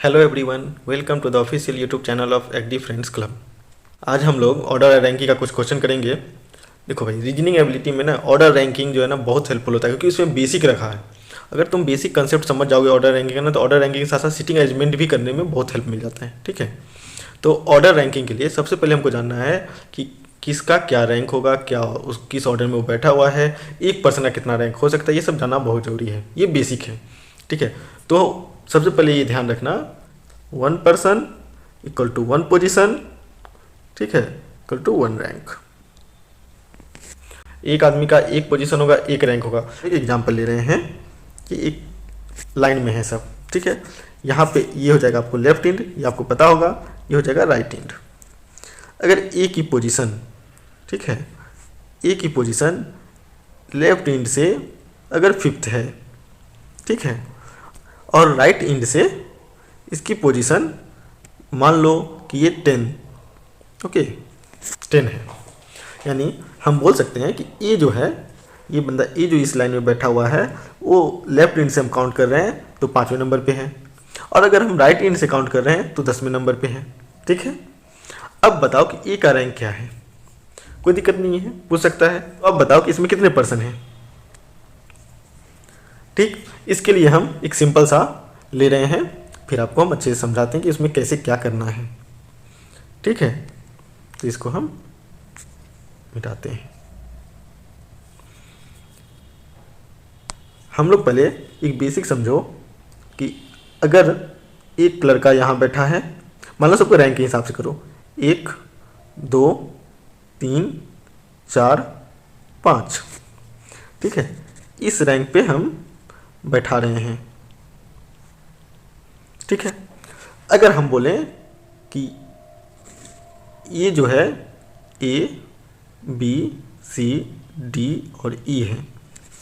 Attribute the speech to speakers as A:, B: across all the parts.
A: Hello everyone, welcome to the official YouTube channel of एक्डी friends club. आज हम लोग ऑर्डर रैंकिंग का कुछ क्वेश्चन करेंगे। देखो भाई, रीजनिंग एबिलिटी में ना ऑर्डर रैंकिंग जो है ना बहुत हेल्पफुल होता है, क्योंकि उसमें बेसिक रखा है। अगर तुम बेसिक कंसेप्ट समझ जाओगे ऑर्डर रैंकिंग का ना, तो ऑर्डर रैंकिंग के साथ साथ सिटिंग अरेंजमेंट भी करने में बहुत हेल्प मिल जाता है। ठीक है, तो ऑर्डर रैंकिंग के लिए सबसे पहले हमको जानना है कि किसका क्या रैंक होगा, क्या उस किस ऑर्डर में वो बैठा हुआ है, एक पर्सन का कितना रैंक हो सकता है, ये सब जानना बहुत ज़रूरी है। ये बेसिक है। ठीक है, तो सबसे पहले ये ध्यान रखना, one person equal to one position, ठीक है, इक्वल टू वन रैंक। एक आदमी का एक पोजीशन होगा, एक रैंक होगा। एक एग्जांपल ले रहे हैं कि एक लाइन में है सब। ठीक है, यहाँ पे ये हो जाएगा आपको लेफ्ट हैंड, ये आपको पता होगा, ये हो जाएगा राइट हैंड। अगर ए की पोजीशन, ठीक है, ए की पोजीशन लेफ्ट हैंड से अगर फिफ्थ है, ठीक है, और राइट हैंड से इसकी पोजीशन मान लो कि ये 10, ओके, 10 है, यानी हम बोल सकते हैं कि ये जो है, ये बंदा ए जो इस लाइन में बैठा हुआ है, वो लेफ्ट हैंड से हम काउंट कर रहे हैं तो 5वें नंबर पे है, और अगर हम राइट हैंड से काउंट कर रहे हैं तो 10वें नंबर पे है। ठीक है, अब बताओ कि ए का रैंक क्या है। कोई दिक्कत नहीं है, पूछ सकता है। तो अब बताओ कि इसमें कितने पर्सन हैं। ठीक, इसके लिए हम एक सिंपल सा ले रहे हैं, फिर आपको हम अच्छे से समझाते हैं कि इसमें कैसे क्या करना है। ठीक है, तो इसको हम मिटाते हैं। हम लोग पहले एक बेसिक समझो कि अगर एक लड़का यहाँ बैठा है, मान लो सबको रैंक के हिसाब से करो, 1 2 3 4 5, ठीक है, इस रैंक पे हम बैठा रहे हैं। ठीक है, अगर हम बोलें कि ये जो है ए बी सी डी और ई है,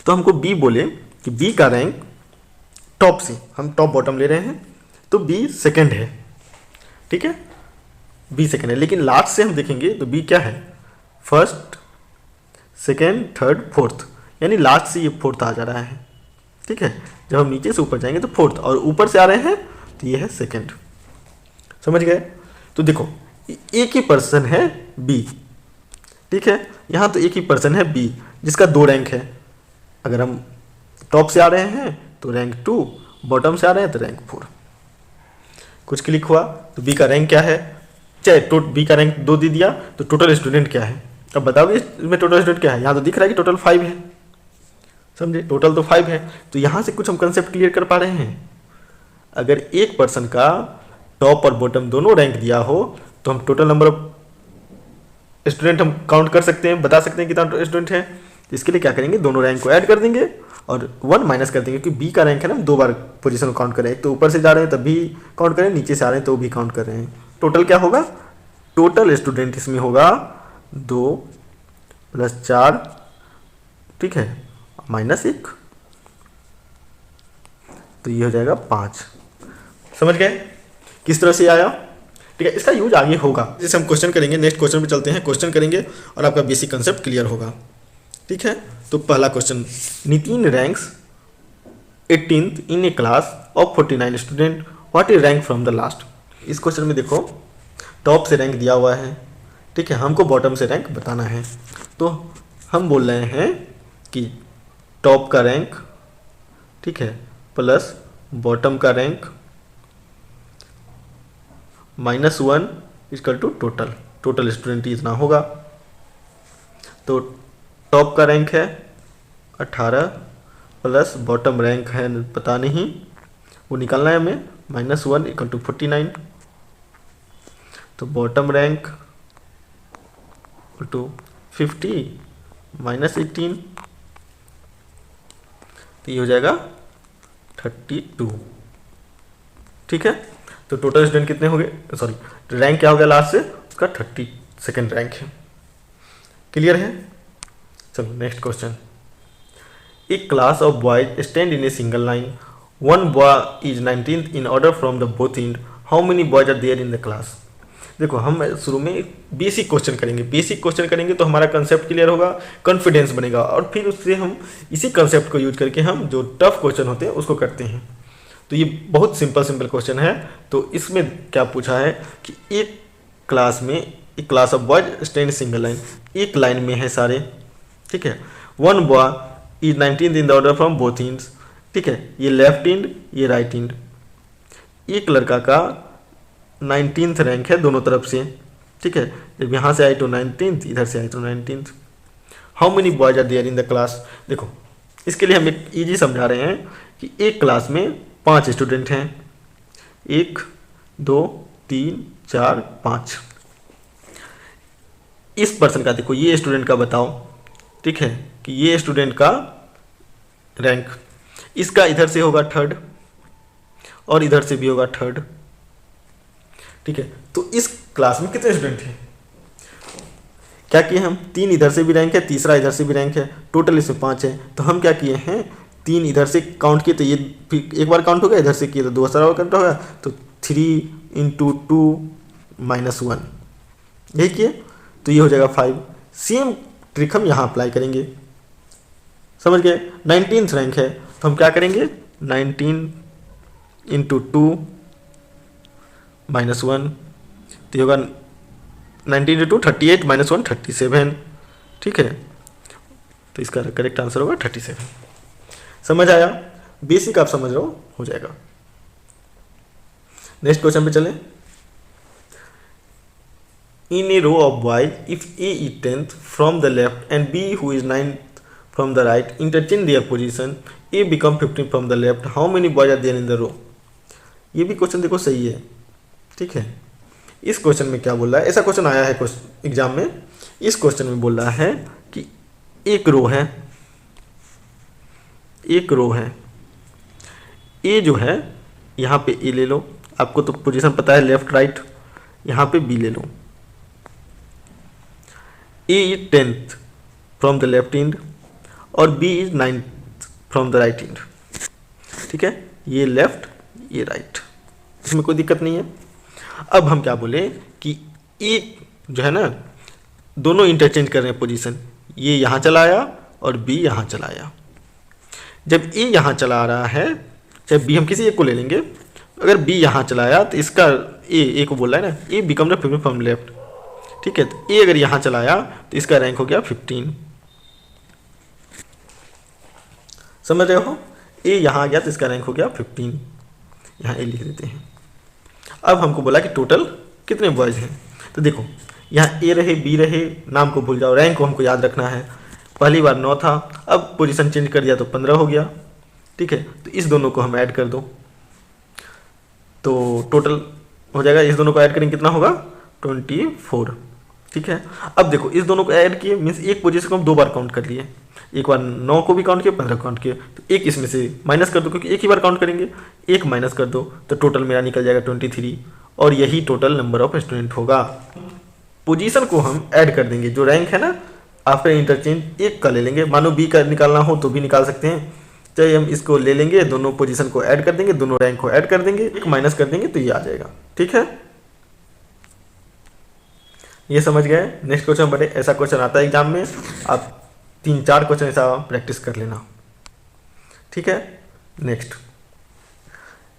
A: तो हमको बी बोले कि बी का रैंक टॉप से, हम टॉप बॉटम ले रहे हैं, तो बी सेकंड है। ठीक है, बी सेकंड है, लेकिन लास्ट से हम देखेंगे तो बी क्या है, फर्स्ट सेकंड थर्ड फोर्थ, यानी लास्ट से ये फोर्थ आ जा रहा है। ठीक है, जब हम नीचे से ऊपर जाएंगे तो फोर्थ, और ऊपर से आ रहे हैं तो ये है सेकंड। समझ गए? तो देखो, एक ही पर्सन है बी, ठीक है, यहाँ तो एक ही पर्सन है बी जिसका 2 रैंक है। अगर हम टॉप से आ रहे हैं तो रैंक 2, बॉटम से आ रहे हैं तो रैंक 4। कुछ क्लिक हुआ तो बी का रैंक क्या है, चाहे बी का रैंक 2 दे दिया, तो टोटल स्टूडेंट क्या है। अब बताओगे इसमें टोटल स्टूडेंट क्या है। यहाँ तो दिख रहा है कि टोटल 5 है, समझे, टोटल तो 5 है। तो यहाँ से कुछ हम कंसेप्ट क्लियर कर पा रहे हैं। अगर एक पर्सन का टॉप और बॉटम दोनों रैंक दिया हो, तो हम टोटल नंबर ऑफ स्टूडेंट हम काउंट कर सकते हैं, बता सकते हैं कितना स्टूडेंट है। तो इसके लिए क्या करेंगे, दोनों रैंक को ऐड कर देंगे और 1 माइनस कर देंगे, क्योंकि बी का रैंक है ना, 2 बार पोजीशन काउंट करें, एक तो ऊपर से जा रहे हैं तब भी काउंट करें, नीचे से आ रहे हैं तो भी काउंट कर रहे हैं। टोटल क्या होगा, टोटल स्टूडेंट इसमें होगा 2 + 4, ठीक है, -1, तो ये हो जाएगा 5। समझ गए किस तरह से आया। ठीक है, इसका यूज आगे होगा, जैसे हम क्वेश्चन करेंगे। नेक्स्ट क्वेश्चन पे चलते हैं, क्वेश्चन करेंगे और आपका बेसिक कंसेप्ट क्लियर होगा। ठीक है, तो पहला question, Nitin ranks 18th in A class of 49 student, what is rank from the last. इस क्वेश्चन में देखो, टॉप से रैंक दिया हुआ है, ठीक है, हमको बॉटम से रैंक बताना है। तो हम बोल रहे हैं कि टॉप का रैंक, ठीक है, प्लस बॉटम का rank -1 equal to total student इतना होगा। तो टॉप का रैंक है 18 प्लस बॉटम रैंक है पता नहीं, वो निकालना है हमें, -1 इक्वल टू 49। तो बॉटम रैंक इक्वल टू 50 -18, तो ये हो जाएगा 32। ठीक है, तो टोटल स्टूडेंट कितने हो गए, सॉरी रैंक क्या हो गया लास्ट से, उसका 32nd रैंक है। क्लियर है। चलो next question, a class of boys stand in a single line, one boy is 19th in order from the both end, how many boys are there in the class. देखो, हम शुरू में basic question करेंगे। Basic question करेंगे तो हमारा concept clear होगा, confidence बनेगा, और फिर उससे हम इसी कंसेप्ट को यूज करके हम जो टफ क्वेश्चन होते हैं उसको करते हैं। तो ये बहुत सिंपल क्वेश्चन है। तो इसमें क्या पूछा है कि एक क्लास में, एक class of boys stand single line, एक लाइन में है सारे, ठीक है। One boy is 19th in the order from both ends, ठीक है, ये लेफ्ट एंड ये राइट एंड। एक लड़का का 19th रैंक है दोनों तरफ से, ठीक है, जब यहाँ से आए तो 19th, इधर से आए तो 19th। How many boys are there in the class. देखो इसके लिए हम एक ईजी समझा रहे हैं कि एक क्लास में 5 स्टूडेंट हैं, 1 2 3 4 5। इस पर्सन का देखो, ये स्टूडेंट का बताओ, ठीक है, कि ये स्टूडेंट का रैंक, इसका इधर से होगा 3rd और इधर से भी होगा 3rd, ठीक है। तो इस क्लास में कितने स्टूडेंट हैं, क्या किए हम, 3 इधर से भी रैंक है, तीसरा इधर से भी रैंक है, टोटल इसमें 5 है। तो हम क्या किए हैं, 3 इधर से काउंट किए तो ये फिर एक बार काउंट हो गया, इधर से किए तो दूसरा बार काउंट हो गया, तो 3 × 2 - 1 यही किए, तो ये हो जाएगा 5। सेम ट्रिक हम यहाँ अप्लाई करेंगे, समझ गए। 19th रैंक है तो हम क्या करेंगे, 19 × 2 - 1, तो ये होगा 19 × 2 38 - 1 37, ठीक है। तो इसका करेक्ट आंसर होगा 37। समझ आया, बेसिक आप समझ रहे हो जाएगा। नेक्स्ट क्वेश्चन पे चलें। In a row of boys if A is 10th from the left and B who is 9th from the right interchange their position, A become 15 from the left, how many boys are there in the row. ये भी question देखो सही है, ठीक है। इस question में क्या बोल रहा है, ऐसा क्वेश्चन आया है एग्जाम में। इस क्वेश्चन में बोल रहा है कि एक रो है, ए जो है यहाँ पे ए ले लो, आपको तो पोजीशन पता है लेफ्ट राइट, यहाँ पे बी ले लो। A is 10th from the left end और B is 9th from the right end, ठीक है, ये लेफ्ट ये राइट, इसमें कोई दिक्कत नहीं है। अब हम क्या बोले कि ए जो है ना, दोनों इंटरचेंज कर रहे हैं पोजीशन, ये यहाँ चला आया और बी यहाँ चला आया। जब ए यहाँ चला आ रहा है, चाहे बी हम किसी एक को ले लेंगे, अगर बी यहाँ चला आया तो इसका ए को बोल रहा है ना, ए बिकम द 15 फ्रॉम लेफ्ट, ठीक है। तो ए अगर यहाँ चला आया तो इसका रैंक हो गया 15, समझ रहे हो। ए यहाँ आ गया तो इसका रैंक हो गया 15, यहाँ ए लिख देते हैं। अब हमको बोला कि टोटल कितने बॉयज हैं, तो देखो यहाँ ए रहे बी रहे, नाम को भूल जाओ, रैंक को हमको याद रखना है। पहली बार 9 था, अब पोजीशन चेंज कर दिया तो 15 हो गया, ठीक है। तो इस दोनों को हम ऐड कर दो तो टोटल हो जाएगा, इस दोनों को ऐड करेंगे कितना होगा 24, ठीक है। अब देखो इस दोनों को ऐड किए मीन्स एक पोजीशन को हम 2 बार काउंट कर लिए, एक बार 9 को भी काउंट किया 15 काउंट किए, तो एक इसमें से माइनस कर दो क्योंकि एक ही बार काउंट करेंगे, एक माइनस कर दो तो टोटल मेरा निकल जाएगा 23 और यही टोटल नंबर ऑफ स्टूडेंट होगा। पोजीशन को हम ऐड कर देंगे, जो रैंक है ना आफ्टर इंटरचेंज एक का ले लेंगे, मानो बी का निकालना हो तो भी निकाल सकते हैं, चाहे हम इसको ले लेंगे, दोनों पोजीशन को ऐड कर देंगे, दोनों रैंक को ऐड कर देंगे, एक माइनस कर देंगे तो ये आ जाएगा, ठीक है। ये समझ गए। नेक्स्ट क्वेश्चन बड़े ऐसा क्वेश्चन आता है एग्जाम में, आप 3-4 क्वेश्चन ऐसा प्रैक्टिस कर लेना, ठीक है। Next,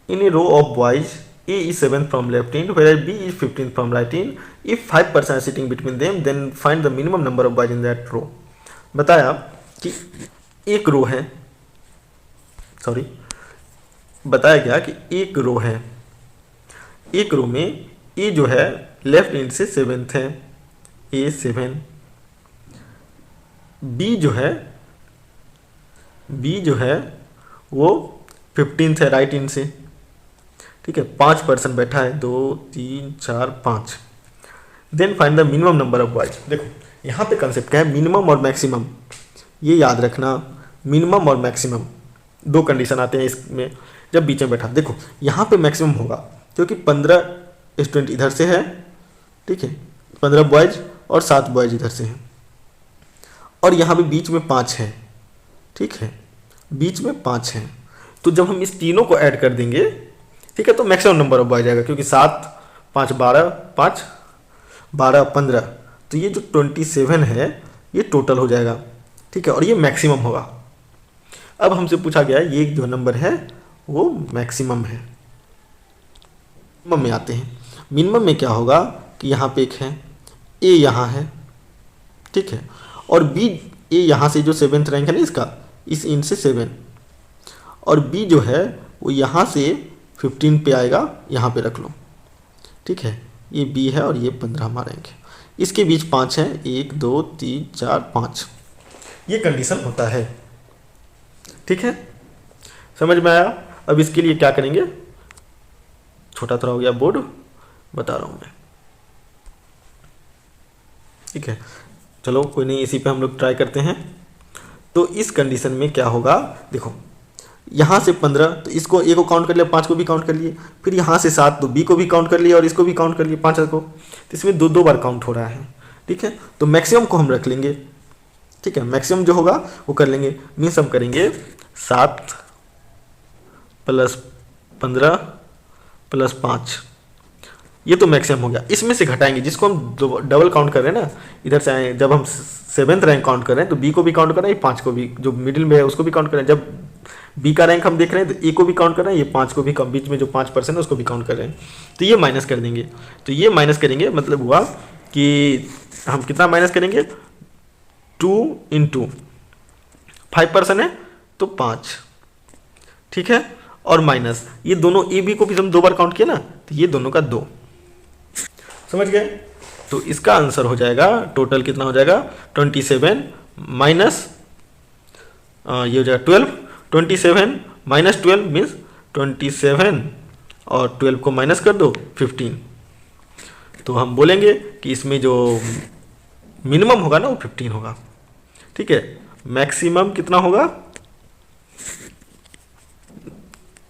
A: in a row of boys A is 7th from left end whereas B is 15th from right end. If 5% are sitting between them, then find the minimum number of boys in that row. बताया कि एक रो है, sorry बताया गया कि एक रो है, एक रो में A जो है लेफ्ट एंड से 7th है, A 7, B जो है वो 15th है राइट एंड से, ठीक है। 5% बैठा है, 2 3 4 5। Then find the minimum number of boys. देखो यहाँ पे कंसेप्ट क्या है, मिनिमम और मैक्सिमम, ये याद रखना। मिनिमम और मैक्सिमम 2 कंडीशन आते हैं इसमें जब बीच में बैठा। देखो यहाँ पे मैक्सिमम होगा क्योंकि 15 स्टूडेंट इधर से है, ठीक है, 15 बॉयज और 7 बॉयज इधर से हैं, और यहाँ पे बीच में 5 है, ठीक है, बीच में 5 हैं। तो जब हम इस तीनों को ऐड कर देंगे, ठीक है, तो मैक्सिमम नंबर ऑफ बॉयज आएगा क्योंकि 7 5 12 5 12 15, तो ये जो 27 है ये टोटल हो जाएगा, ठीक है, और ये मैक्सिमम होगा। अब हमसे पूछा गया है ये जो नंबर है वो मैक्सिमम है। मिनिमम में आते हैं। मिनिमम में क्या होगा कि यहाँ पे एक है, ए यहाँ है, ठीक है, और बी, ए यहाँ से जो 7th रैंक है ना इसका, इस इन से 7, और बी जो है वो यहाँ से 15 पे आएगा, यहाँ पे रख लो, ठीक है। ये बी है और ये 15वां रैंक है। इसके बीच 5 है, 1 2 3 4 5, ये कंडीशन होता है, ठीक है। समझ में आया? अब इसके लिए क्या करेंगे, छोटा थोड़ा हो गया बोर्ड, बता रहा हूँ मैं, ठीक है। चलो कोई नहीं, इसी पे हम लोग ट्राई करते हैं। तो इस कंडीशन में क्या होगा, देखो यहाँ से 15, तो इसको ए को काउंट कर लिया, 5 को भी काउंट कर लिए, फिर यहाँ से 7, तो बी को भी काउंट कर लिया और इसको भी काउंट कर लिए 5 को, तो इसमें दो बार काउंट हो रहा है, ठीक है। तो मैक्सिमम को हम रख लेंगे, ठीक है, मैक्सिमम जो होगा वो कर लेंगे। मीन्स हम करेंगे 7 + 15 + 5, ये तो मैक्सिमम हो गया। इसमें से घटाएंगे, जिसको हम डबल काउंट कर रहे हैं ना, इधर से आए, जब हम 7th रैंक काउंट कर रहे हैं तो बी को भी काउंट कर रहे हैं, 5 को भी, जो मिडिल में है उसको भी काउंट कर रहे हैं। जब बी का रैंक हम देख रहे हैं तो ए को भी काउंट कर रहे हैं, ये 5 को भी, बीच में जो 5% है उसको भी काउंट कर रहे हैं, तो ये माइनस कर देंगे। तो ये माइनस करेंगे मतलब हुआ कि हम कितना माइनस करेंगे, 2 × 5% है तो 5, ठीक है, और माइनस ये दोनों ए बी को भी हम 2 बार काउंट किया ना, तो ये दोनों का 2, समझ गए। तो इसका आंसर हो जाएगा, टोटल कितना हो जाएगा, 27 माइनस ये हो जाएगा 12, 27 - 12 मीन्स 27, और 12 को माइनस कर दो 15। तो हम बोलेंगे कि इसमें जो मिनिमम होगा ना वो 15 होगा, ठीक है। मैक्सिमम कितना होगा,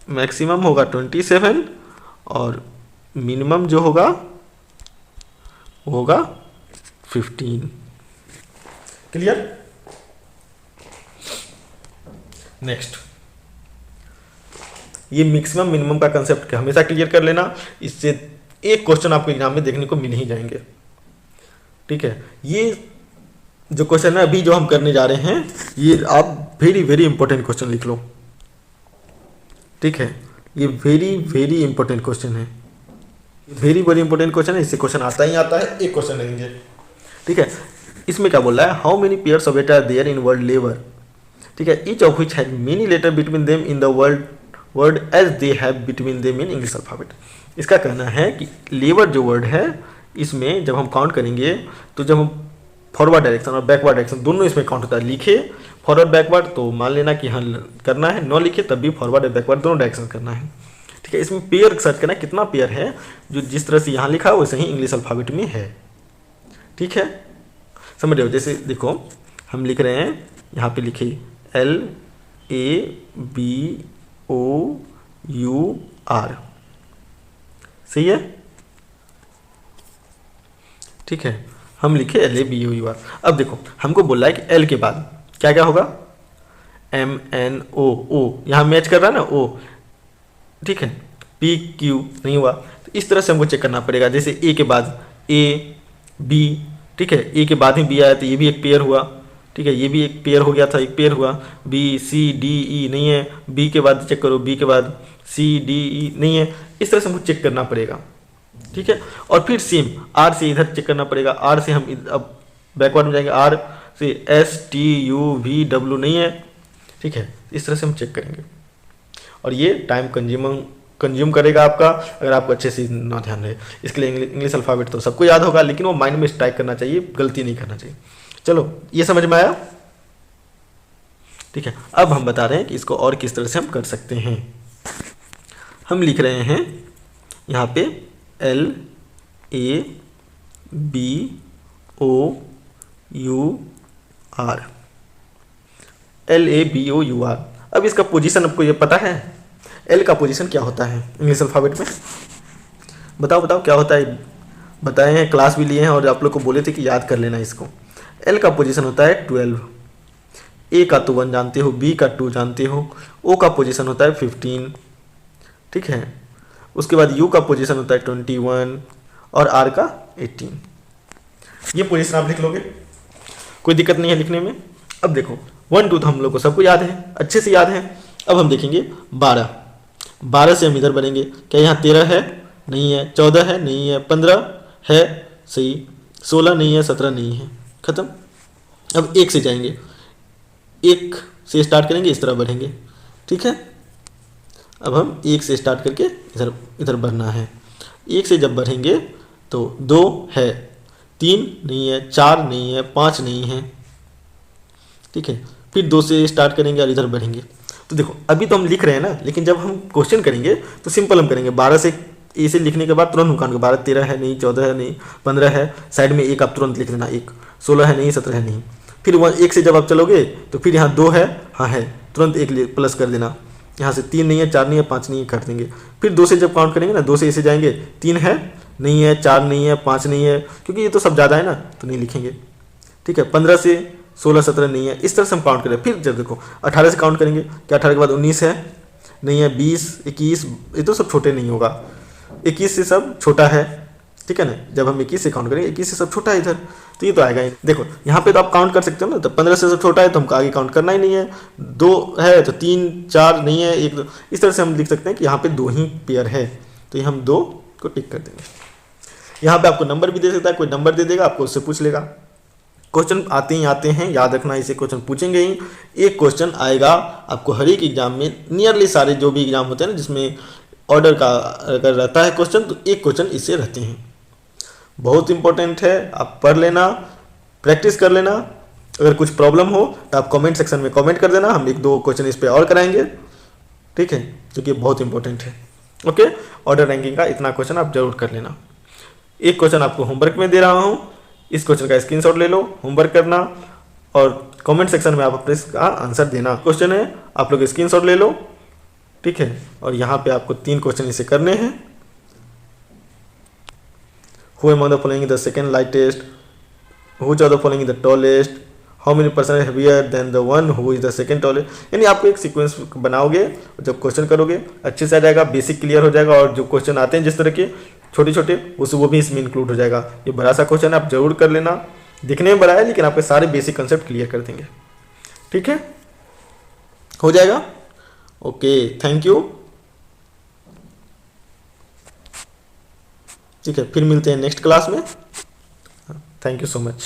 A: मैक्सिमम होगा 27 और मिनिमम जो होगा वो होगा 15। क्लियर? नेक्स्ट, ये मैक्सिमम मिनिमम का कंसेप्ट हमेशा क्लियर कर लेना, इससे एक क्वेश्चन आपको एग्जाम में देखने को मिल ही जाएंगे, ठीक है। ये जो क्वेश्चन है अभी जो हम करने जा रहे हैं, ये आप वेरी वेरी इंपॉर्टेंट क्वेश्चन लिख लो, ठीक है। ये वेरी वेरी इंपॉर्टेंट क्वेश्चन है, वेरी वेरी इंपॉर्टेंट क्वेश्चन है, इससे क्वेश्चन आता ही आता है। एक क्वेश्चन लेंगे, ठीक है। इसमें क्या बोल रहा है, how many pairs of letter are there in word labour, ठीक है, each of which has many letter between them in the word as they have between them in English alphabet. इसका कहना है कि लेबर जो वर्ड है, इसमें जब हम काउंट करेंगे तो जब हम फॉरवर्ड डायरेक्शन और बैकवर्ड डायरेक्शन दोनों इसमें काउंट होता है। लिखे फॉरवर्ड बैकवर्ड तो मान लेना कि हाँ करना है, न लिखे तब भी फॉरवर्ड और बैकवर्ड दोनों डायरेक्शन करना है, ठीक है। इसमें पेयर सर्च करना, कितना पेयर है, जो जिस तरह से यहाँ लिखा है वैसे ही इंग्लिश अल्फाबेट में है, ठीक है। समझ रहे हो? जैसे देखो हम लिख रहे हैं, यहाँ पे लिखे LABOUR, सही है, ठीक है। हम लिखे LABOUR। अब देखो हमको बोला है कि L के बाद क्या क्या होगा, MNO, यहाँ मैच कर रहा है ना O, ठीक है। PQ नहीं हुआ, तो इस तरह से हमको चेक करना पड़ेगा। जैसे A के बाद AB, ठीक है, A के बाद ही B आया तो ये भी एक पेयर हुआ, ठीक है, ये भी एक पेयर हो गया था, एक पेयर हुआ। BCDE नहीं है, B के बाद चेक करो, B के बाद CDE नहीं है, इस तरह से हमको चेक करना पड़ेगा, ठीक है। और फिर सेम R से इधर चेक करना पड़ेगा, R से हम अब बैकवर्ड में जाएंगे, R से STUVW नहीं है, ठीक है, इस तरह से हम चेक करेंगे। और ये टाइम कंज्यूम करेगा आपका, अगर आपको अच्छे से ना ध्यान रहे। इसके लिए इंग्लिश अल्फाबेट तो सबको याद होगा, लेकिन वो माइंड में स्ट्राइक करना चाहिए, गलती नहीं करना चाहिए। चलो ये समझ में आया, ठीक है। अब हम बता रहे हैं कि इसको और किस तरह से हम कर सकते हैं। हम लिख रहे हैं यहाँ पे LABOUR। अब इसका पोजीशन आपको ये पता है, L का पोजीशन क्या होता है इंग्लिश अल्फाबेट में, बताओ बताओ क्या होता है। बताए हैं, क्लास भी लिए हैं और आप लोग को बोले थे कि याद कर लेना इसको। L का पोजीशन होता है 12, A का तो 1 जानते हो, B का 2 जानते हो, O का पोजीशन होता है 15, ठीक है। उसके बाद U का पोजीशन होता है 21 और R का 18। ये पोजीशन आप लिख लोगे, कोई दिक्कत नहीं है लिखने में। अब देखो 1 2 तो हम लोग को सबको याद है, अच्छे से याद है। अब हम देखेंगे 12, 12 से हम इधर बढ़ेंगे, क्या यहाँ 13 है? नहीं है। 14 है? नहीं है। 15 है? सही। 16 नहीं है। 17 नहीं है। खत्म। अब 1 से जाएंगे, 1 से स्टार्ट करेंगे, इस तरह बढ़ेंगे। ठीक है, अब हम 1 से स्टार्ट करके इधर इधर बढ़ना है। 1 से जब बढ़ेंगे तो 2 है, 3 नहीं है, 4 नहीं है, 5 नहीं है। ठीक है, फिर 2 से स्टार्ट करेंगे और इधर बढ़ेंगे। तो देखो अभी तो हम लिख रहे हैं ना, लेकिन जब हम क्वेश्चन करेंगे तो सिंपल हम करेंगे। 12 से ए से लिखने के बाद तुरंत हम काउंट 12 13 है नहीं, 14 है नहीं, 15 है, साइड में 1 आप तुरंत लिख देना, 1 16 है नहीं, 17 है नहीं। फिर 1 से जब आप चलोगे तो फिर यहाँ 2 है, हाँ है, तुरंत 1 प्लस कर देना। यहाँ से 3 नहीं है, 4 नहीं है, 5 नहीं है, कर देंगे। फिर 2 से जब काउंट करेंगे ना, 2 से ऐसे जाएंगे, 3 है नहीं है, 4 नहीं है, 5 नहीं है, क्योंकि ये तो सब ज़्यादा है ना तो नहीं लिखेंगे। ठीक है, 15 से 16 17 नहीं है, इस तरह से हम काउंट करें। फिर जब देखो 18 से काउंट करेंगे, क्या 18 के बाद 19 है? नहीं है। 20 21, ये तो सब छोटे नहीं होगा, 21 से सब छोटा है। ठीक है ना, जब हम 21 से काउंट करेंगे, 21 से सब छोटा है इधर, तो ये तो आएगा ही। देखो यहाँ पे तो आप काउंट कर सकते हो ना, तो 15 से सब छोटा है तो हमको आगे काउंट करना ही नहीं है। 2 है तो 3 4 नहीं है, 1 2, इस तरह से हम लिख सकते हैं कि यहाँ पे 2 ही पेयर है, तो ये हम 2 को टिक कर देंगे। यहाँ पे आपको नंबर भी दे सकता है, कोई नंबर दे देगा, आपको उससे पूछ लेगा। क्वेश्चन आते ही आते हैं, याद रखना, इसे क्वेश्चन पूछेंगे ही। एक क्वेश्चन आएगा आपको हर एक एग्जाम में, नियरली सारे जो भी एग्जाम होते हैं ना जिसमें ऑर्डर का अगर रहता है क्वेश्चन, तो एक क्वेश्चन इससे रहते हैं। बहुत इंपॉर्टेंट है, आप पढ़ लेना, प्रैक्टिस कर लेना। अगर कुछ प्रॉब्लम हो तो आप कमेंट सेक्शन में कमेंट कर देना, हम 1 2 क्वेश्चन इस पर और कराएंगे। ठीक है, क्योंकि बहुत इंपॉर्टेंट है। ओके, ऑर्डर रैंकिंग का इतना क्वेश्चन आप जरूर कर लेना। एक क्वेश्चन आपको होमवर्क में दे रहा हूँ, इस क्वेश्चन का स्क्रीनशॉट ले लो, होमवर्क करना और कमेंट सेक्शन में आप अपने इसका आंसर देना। क्वेश्चन है, आप लोग स्क्रीनशॉट ले लो। ठीक है, और यहाँ पे आपको 3 क्वेश्चन इसे करने हैं। Who among the following is the second lightest? Which of the following is the tallest? How many person are heavier than the one who is the second tallest? यानी आपको एक सीक्वेंस बनाओगे, जब क्वेश्चन करोगे अच्छे से आ जाएगा, बेसिक क्लियर हो जाएगा, और जो क्वेश्चन आते हैं जिस तरह के छोटे छोटे वो भी इसमें इंक्लूड हो जाएगा। ये बड़ा सा क्वेश्चन है, आप जरूर कर लेना। दिखने में बड़ा है लेकिन आपके सारे बेसिक कंसेप्ट क्लियर कर देंगे। ठीक है, हो जाएगा। Okay, thank you. ठीक है, फिर मिलते हैं नेक्स्ट क्लास में। Thank you so much.